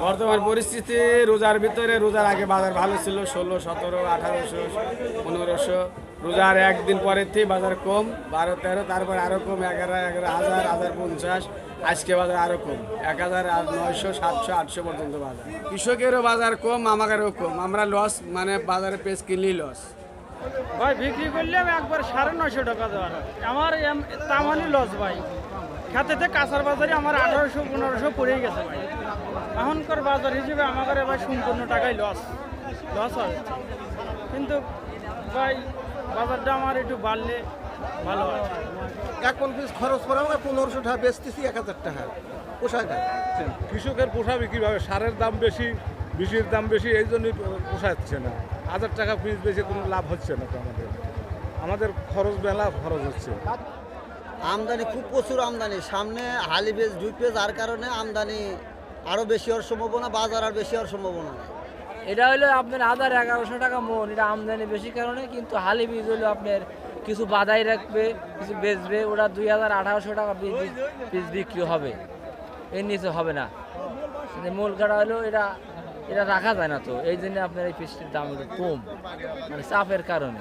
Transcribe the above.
বর্তমান পরিস্থিতি রোজার ভিতরে, রোজার আগে বাজার ভালো ছিল, 16, 17, 1800, 1500। রোজার একদিন পরের থেকে বাজার কম, 12, 13, তারপর আরো কম, 11, 11,000, 1050। আজকে বাজার আরো কম, 1900, 700, 800 পর্যন্ত বাজার। কৃষকেরও বাজার কম, আমাদেরও কম। আমরা লস, মানে বাজারে পেঁয়াজ কিনলেই লস। ভাই বিক্রি করলে আমি একবার 950 টাকা দেওয়ার আমার তামানি লস ভাই। খাতেতে কাঁচার বাজারে আমার 1800 1500 পড়েই গেছে ভাই। এখনকার বাজার হিসেবে আমাদের ভাই সম্পূর্ণ টাকাই লস হয়। কিন্তু ভাই বাজারটা আমার একটু বাড়লে ভালো হয়। এখন পিস খরচ করে আমরা 1500 টাকা বেচতেছি, 1000 টাকা পোষায় না। কৃষকের পোষাবে কীভাবে? সারের দাম বেশি, বীজের দাম বেশি, এই জন্যই পোষাচ্ছে না। 1000 টাকা পিস বেশি কোনো লাভ হচ্ছে না তো আমাদের খরচ বেলা খরচ হচ্ছে। আমদানি খুব প্রচুর আমদানি, সামনে হালি পেঁয়াজ দুই পেঁয়াজ, আর কারণে আমদানি আরও বেশি হওয়ার সম্ভাবনা, বাজার আর বেশি হওয়ার সম্ভাবনা। এটা হলো আপনার 1100 টাকা মন, এটা আমদানি বেশি কারণে। কিন্তু হালি বীজ হলো আপনার কিছু বাদাই রাখবে, কিছু বেচবে, ওটা 2800 টাকা পিস বিক্রি হবে, এর নিচে হবে না। মূল কাটা হলো এটা রাখা যায় না, তো এই জন্য আপনার এই পিসটির দাম একটু কম, মানে চাপের কারণে।